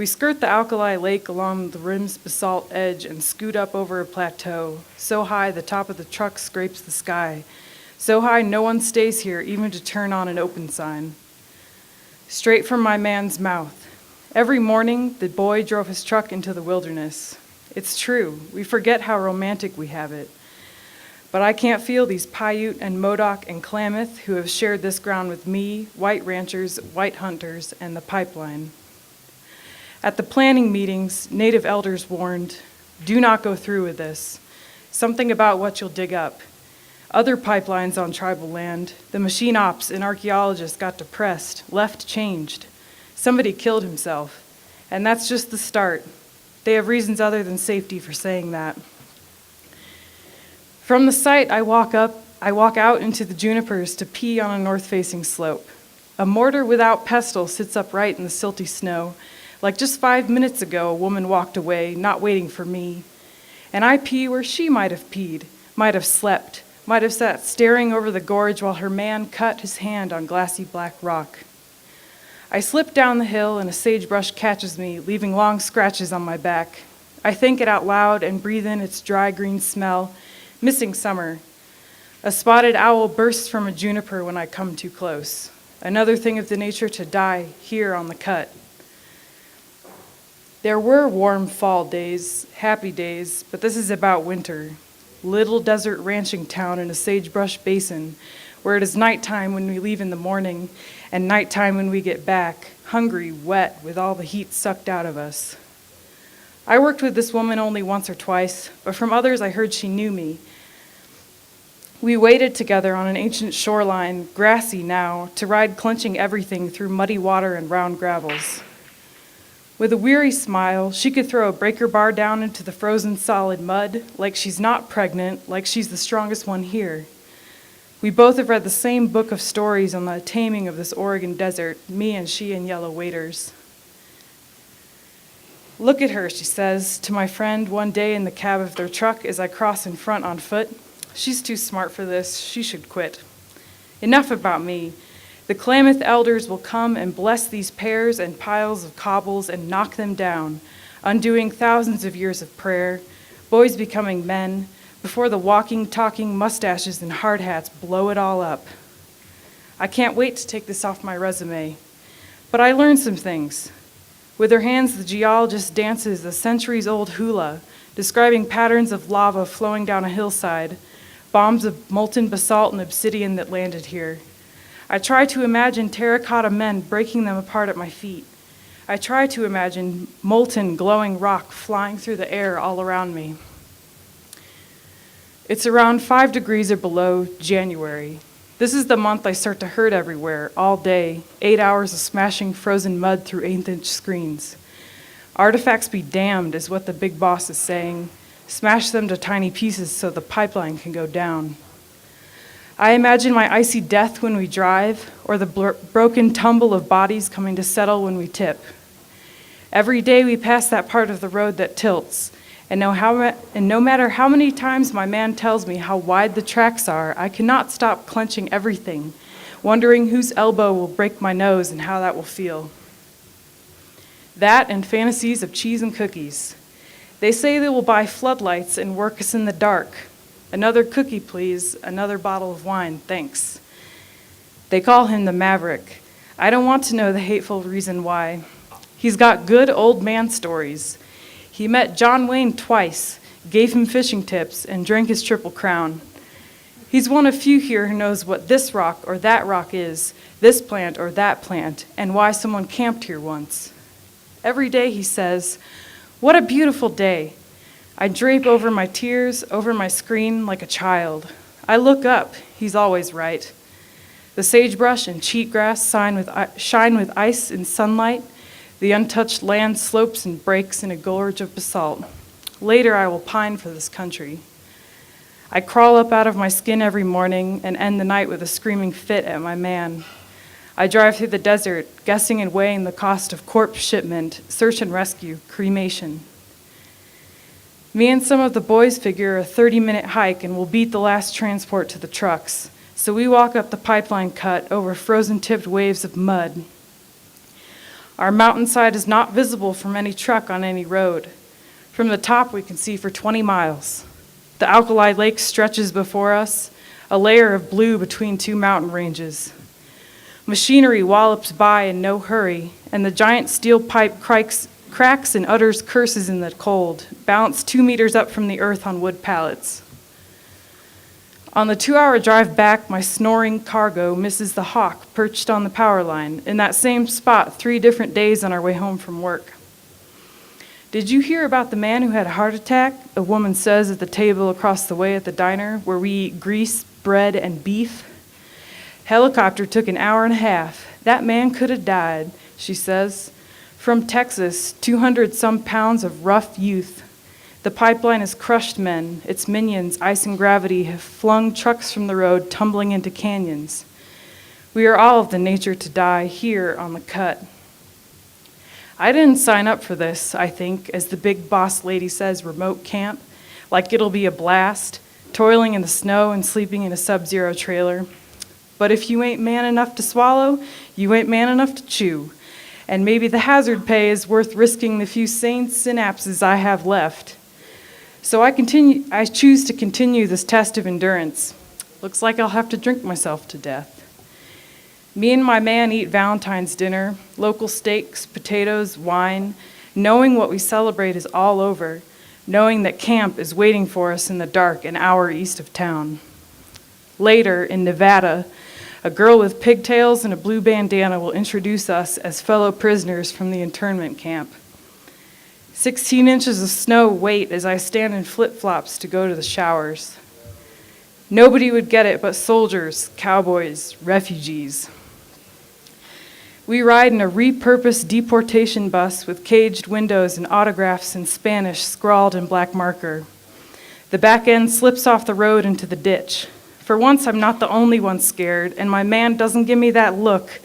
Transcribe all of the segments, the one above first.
We skirt the alkali lake along the rim's basalt edge and scoot up over a plateau, so high the top of the truck scrapes the sky, so high no one stays here even to turn on an open sign. Straight from my man's mouth. Every morning, the boy drove his truck into the wilderness. It's true, we forget how romantic we have it. But I can't feel these Paiute and Modoc and Klamath who have shared this ground with me, white ranchers, white hunters, and the pipeline. At the planning meetings, Native elders warned, do not go through with this. Something about what you'll dig up. Other pipelines on tribal land, the machine ops and archaeologists got depressed, left changed. Somebody killed himself, and that's just the start. They have reasons other than safety for saying that. From the site, I walk out into the junipers to pee on a north-facing slope. A mortar without pestle sits upright in the silty snow. Like just 5 minutes ago, a woman walked away, not waiting for me. And I pee where she might have peed, might have slept, might have sat staring over the gorge while her man cut his hand on glassy black rock. I slip down the hill and a sagebrush catches me, leaving long scratches on my back. I think it out loud and breathe in its dry green smell, missing summer. A spotted owl bursts from a juniper when I come too close. Another thing of the nature to die here on the cut. There were warm fall days, happy days, but this is about winter. Little desert ranching town in a sagebrush basin, where it is nighttime when we leave in the morning and nighttime when we get back, hungry, wet, with all the heat sucked out of us. I worked with this woman only once or twice, but from others I heard she knew me. We waded together on an ancient shoreline, grassy now, to ride clenching everything through muddy water and round gravels. With a weary smile, she could throw a breaker bar down into the frozen solid mud, like she's not pregnant, like she's the strongest one here. We both have read the same book of stories on the taming of this Oregon desert, me and she in yellow waders. Look at her, she says to my friend one day in the cab of their truck as I cross in front on foot. She's too smart for this, she should quit. Enough about me. The Klamath elders will come and bless these pairs and piles of cobbles and knock them down, undoing thousands of years of prayer, boys becoming men, before the walking, talking mustaches and hard hats blow it all up. I can't wait to take this off my resume. But I learned some things. With her hands, the geologist dances a centuries-old hula, describing patterns of lava flowing down a hillside, bombs of molten basalt and obsidian that landed here. I try to imagine terracotta men breaking them apart at my feet. I try to imagine molten, glowing rock flying through the air all around me. It's around 5 degrees or below January. This is the month I start to hurt everywhere, all day, 8 hours of smashing frozen mud through 8-inch screens. Artifacts be damned is what the big boss is saying. Smash them to tiny pieces so the pipeline can go down. I imagine my icy death when we drive, or the broken tumble of bodies coming to settle when we tip. Every day we pass that part of the road that tilts, and no matter how many times my man tells me how wide the tracks are, I cannot stop clenching everything, wondering whose elbow will break my nose and how that will feel. That and fantasies of cheese and cookies. They say they will buy floodlights and work us in the dark. Another cookie, please. Another bottle of wine, thanks. They call him the Maverick. I don't want to know the hateful reason why. He's got good old man stories. He met John Wayne twice, gave him fishing tips, and drank his Triple Crown. He's one of few here who knows what this rock or that rock is, this plant or that plant, and why someone camped here once. Every day he says, "What a beautiful day." I drape over my tears, over my screen like a child. I look up, he's always right. The sagebrush and cheatgrass shine with ice and sunlight. The untouched land slopes and breaks in a gorge of basalt. Later I will pine for this country. I crawl up out of my skin every morning and end the night with a screaming fit at my man. I drive through the desert, guessing and weighing the cost of corpse shipment, search and rescue, cremation. Me and some of the boys figure a 30-minute hike and we'll beat the last transport to the trucks. So we walk up the pipeline cut over frozen-tipped waves of mud. Our mountainside is not visible from any truck on any road. From the top, we can see for 20 miles. The alkali lake stretches before us, a layer of blue between two mountain ranges. Machinery wallops by in no hurry, and the giant steel pipe cracks and utters curses in the cold, balanced 2 meters up from the earth on wood pallets. On the 2-hour drive back, my snoring cargo misses the hawk perched on the power line, in that same spot 3 different days on our way home from work. Did you hear about the man who had a heart attack? A woman says at the table across the way at the diner, where we eat grease, bread, and beef. Helicopter took an hour and a half. That man could have died, she says. From Texas, 200-some pounds of rough youth. The pipeline has crushed men. Its minions, ice and gravity, have flung trucks from the road, tumbling into canyons. We are all of the nature to die here on the cut. I didn't sign up for this, I think, as the big boss lady says, remote camp, like it'll be a blast, toiling in the snow and sleeping in a sub-zero trailer. But if you ain't man enough to swallow, you ain't man enough to chew. And maybe the hazard pay is worth risking the few sane synapses I have left. So I choose to continue this test of endurance. Looks like I'll have to drink myself to death. Me and my man eat Valentine's dinner, local steaks, potatoes, wine, knowing what we celebrate is all over, knowing that camp is waiting for us in the dark an hour east of town. Later, in Nevada, a girl with pigtails and a blue bandana will introduce us as fellow prisoners from the internment camp. 16 inches of snow wait as I stand in flip-flops to go to the showers. Nobody would get it but soldiers, cowboys, refugees. We ride in a repurposed deportation bus with caged windows and autographs in Spanish scrawled in black marker. The back end slips off the road into the ditch. For once, I'm not the only one scared, and my man doesn't give me that look,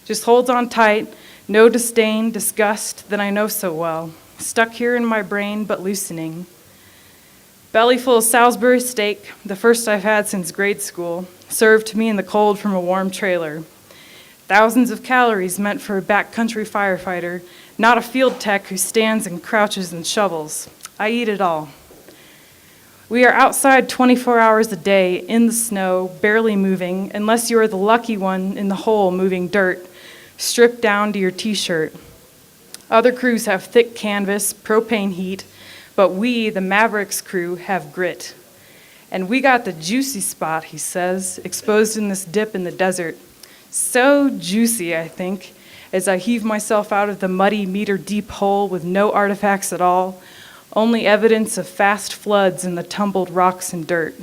just holds on tight, no disdain, disgust that I know so well, stuck here in my brain but loosening. Belly full of Salisbury steak, the first I've had since grade school, served to me in the cold from a warm trailer. Thousands of calories meant for a backcountry firefighter, not a field tech who stands and crouches and shovels. I eat it all. We are outside 24 hours a day, in the snow, barely moving, unless you are the lucky one in the hole moving dirt, stripped down to your t-shirt. Other crews have thick canvas, propane heat, but we, the Mavericks crew, have grit. And we got the juicy spot, he says, exposed in this dip in the desert. So juicy, I think, as I heave myself out of the muddy, meter-deep hole with no artifacts at all, only evidence of fast floods in the tumbled rocks and dirt.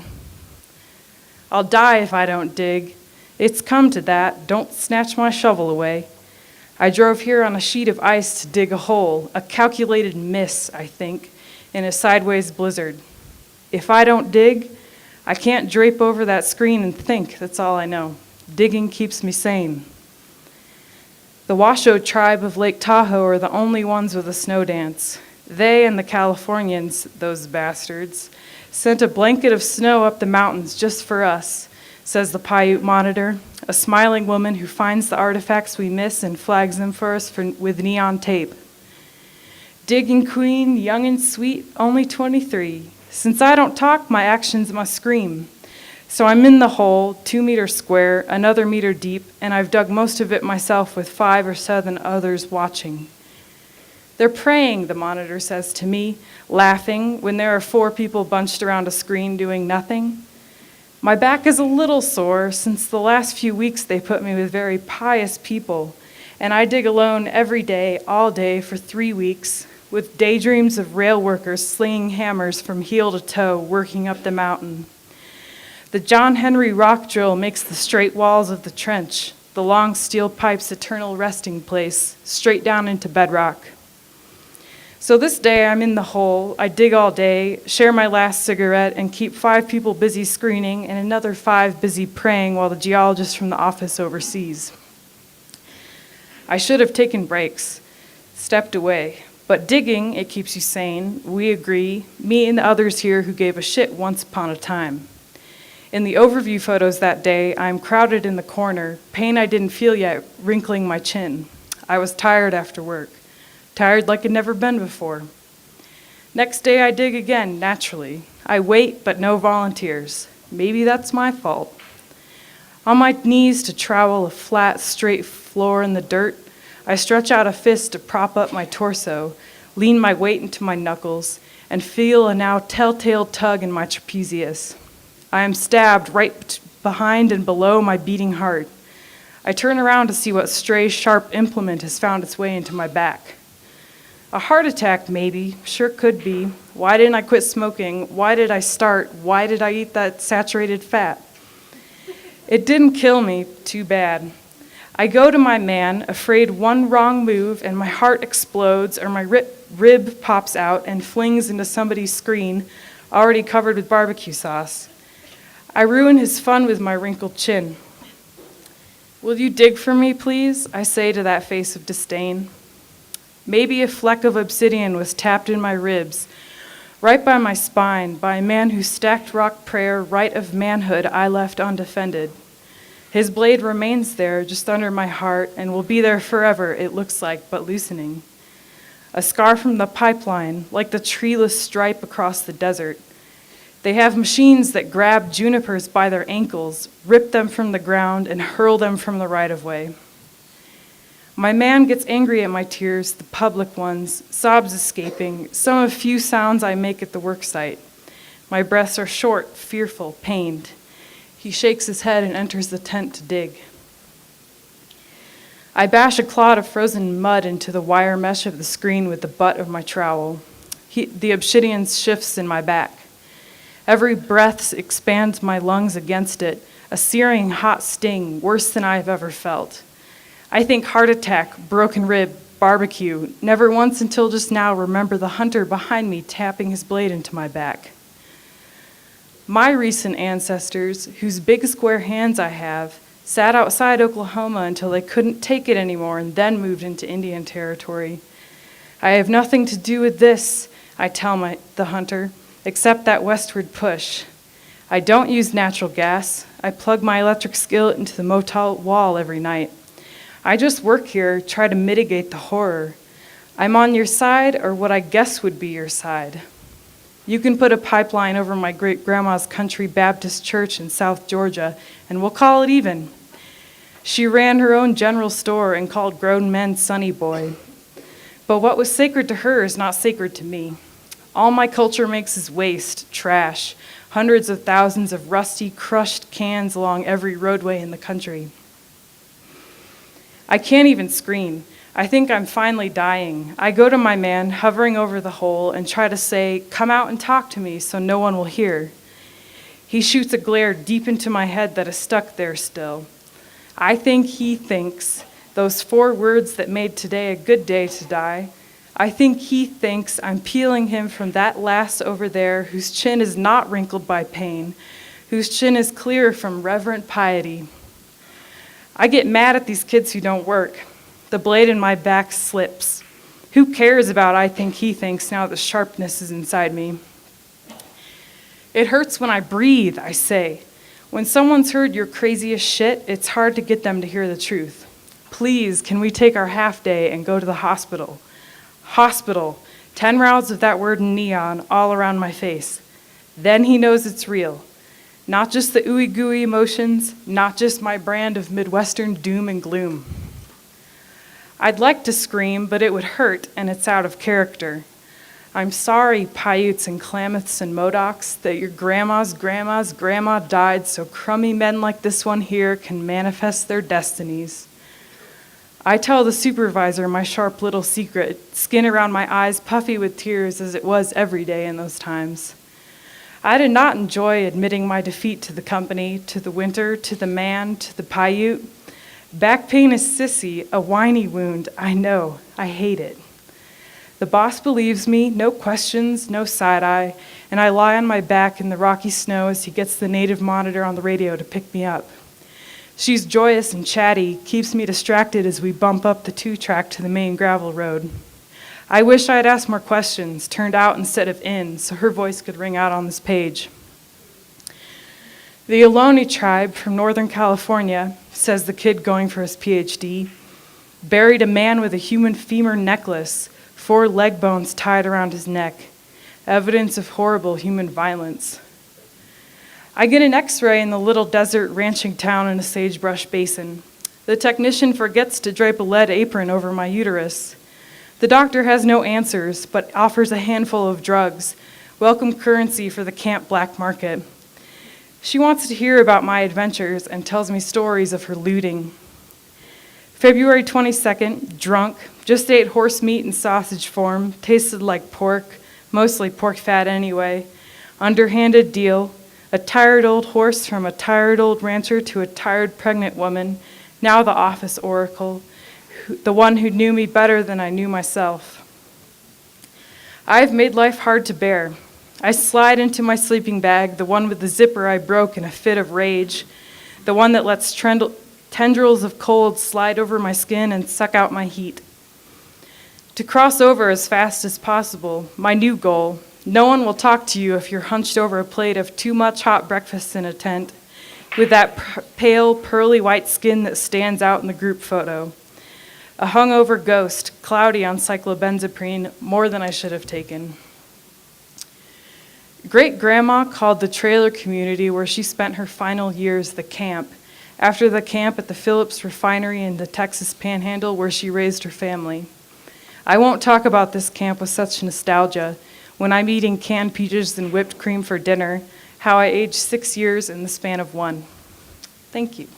I'll die if I don't dig. It's come to that. Don't snatch my shovel away. I drove here on a sheet of ice to dig a hole, a calculated miss, I think, in a sideways blizzard. If I don't dig, I can't drape over that screen and think, that's all I know. Digging keeps me sane. The Washoe tribe of Lake Tahoe are the only ones with a snow dance. They and the Californians, those bastards, sent a blanket of snow up the mountains just for us, says the Paiute monitor, a smiling woman who finds the artifacts we miss and flags them for us with neon tape. Digging queen, young and sweet, only 23. Since I don't talk, my actions must scream. So I'm in the hole, 2 meters square, another meter deep, and I've dug most of it myself with 5 or 7 others watching. They're praying, the monitor says to me, laughing, when there are 4 people bunched around a screen doing nothing. My back is a little sore since the last few weeks they put me with very pious people, and I dig alone every day, all day, for 3 weeks, with daydreams of rail workers slinging hammers from heel to toe, working up the mountain. The John Henry rock drill makes the straight walls of the trench, the long steel pipe's eternal resting place, straight down into bedrock. So this day I'm in the hole, I dig all day, share my last cigarette, and keep 5 people busy screening and another 5 busy praying while the geologist from the office oversees. I should have taken breaks, stepped away, but digging, it keeps you sane, we agree, me and the others here who gave a shit once upon a time. In the overview photos that day, I'm crowded in the corner, pain I didn't feel yet wrinkling my chin. I was tired after work, tired like I'd never been before. Next day I dig again, naturally. I wait, but no volunteers. Maybe that's my fault. On my knees to trowel a flat, straight floor in the dirt, I stretch out a fist to prop up my torso, lean my weight into my knuckles, and feel a now telltale tug in my trapezius. I am stabbed right behind and below my beating heart. I turn around to see what stray, sharp implement has found its way into my back. A heart attack, maybe, sure could be. Why didn't I quit smoking? Why did I start? Why did I eat that saturated fat? It didn't kill me, too bad. I go to my man, afraid one wrong move and my heart explodes or my rib pops out and flings into somebody's screen, already covered with barbecue sauce. I ruin his fun with my wrinkled chin. Will you dig for me, please? I say to that face of disdain. Maybe a fleck of obsidian was tapped in my ribs, right by my spine, by a man whose stacked rock prayer, right of manhood, I left undefended. His blade remains there, just under my heart, and will be there forever, it looks like, but loosening. A scar from the pipeline, like the treeless stripe across the desert. They have machines that grab junipers by their ankles, rip them from the ground, and hurl them from the right-of-way. My man gets angry at my tears, the public ones, sobs escaping, some of few sounds I make at the worksite. My breaths are short, fearful, pained. He shakes his head and enters the tent to dig. I bash a clod of frozen mud into the wire mesh of the screen with the butt of my trowel. The obsidian shifts in my back. Every breath expands my lungs against it, a searing hot sting, worse than I have ever felt. I think heart attack, broken rib, barbecue, never once until just now remember the hunter behind me tapping his blade into my back. My recent ancestors, whose big square hands I have, sat outside Oklahoma until they couldn't take it anymore and then moved into Indian territory. I have nothing to do with this, I tell the hunter, except that westward push. I don't use natural gas. I plug my electric skillet into the motel wall every night. I just work here, try to mitigate the horror. I'm on your side, or what I guess would be your side. You can put a pipeline over my great-grandma's country Baptist church in South Georgia, and we'll call it even. She ran her own general store and called grown men sonny boy. But what was sacred to her is not sacred to me. All my culture makes is waste, trash, hundreds of thousands of rusty, crushed cans along every roadway in the country. I can't even scream. I think I'm finally dying. I go to my man, hovering over the hole, and try to say, "Come out and talk to me so no one will hear." He shoots a glare deep into my head that is stuck there still. I think he thinks, those 4 words that made today a good day to die, I think he thinks I'm peeling him from that lass over there whose chin is not wrinkled by pain, whose chin is clear from reverent piety. I get mad at these kids who don't work. The blade in my back slips. Who cares about I think he thinks now the sharpness is inside me? It hurts when I breathe, I say. When someone's heard your craziest shit, it's hard to get them to hear the truth. Please, can we take our half day and go to the hospital? Hospital. 10 rounds of that word in neon all around my face. Then he knows it's real. Not just the ooey gooey emotions, not just my brand of Midwestern doom and gloom. I'd like to scream, but it would hurt, and it's out of character. I'm sorry, Paiutes and Klamaths and Modocs, that your grandma's grandma died so crummy men like this one here can manifest their destinies. I tell the supervisor my sharp little secret, skin around my eyes puffy with tears as it was every day in those times. I did not enjoy admitting my defeat to the company, to the winter, to the man, to the Paiute. Back pain is sissy, a whiny wound. I know. I hate it. The boss believes me, no questions, no side-eye, and I lie on my back in the rocky snow as he gets the native monitor on the radio to pick me up. She's joyous and chatty, keeps me distracted as we bump up the 2-track to the main gravel road. I wish I had asked more questions, turned out instead of in, so her voice could ring out on this page. The Ohlone tribe from Northern California, says the kid going for his PhD, Buried a man with a human femur necklace, 4 leg bones tied around his neck. Evidence of horrible human violence. I get an x-ray in the little desert ranching town in a sagebrush basin. The technician forgets to drape a lead apron over my uterus. The doctor has no answers, but offers a handful of drugs, welcome currency for the camp black market. She wants to hear about my adventures and tells me stories of her looting. February 22nd, drunk, just ate horse meat in sausage form, tasted like pork, mostly pork fat anyway. Underhanded deal, a tired old horse from a tired old rancher to a tired pregnant woman, now the office oracle, the one who knew me better than I knew myself. I've made life hard to bear. I slide into my sleeping bag, the one with the zipper I broke in a fit of rage, the one that lets tendrils of cold slide over my skin and suck out my heat. To cross over as fast as possible, my new goal. No one will talk to you if you're hunched over a plate of too much hot breakfast in a tent, with that pale, pearly white skin that stands out in the group photo. A hungover ghost, cloudy on cyclobenzaprine, more than I should have taken. Great-grandma called the trailer community where she spent her final years the camp, after the camp at the Phillips refinery in the Texas Panhandle where she raised her family. I won't talk about this camp with such nostalgia, when I'm eating canned peaches and whipped cream for dinner, how I aged 6 years in the span of 1. Thank you.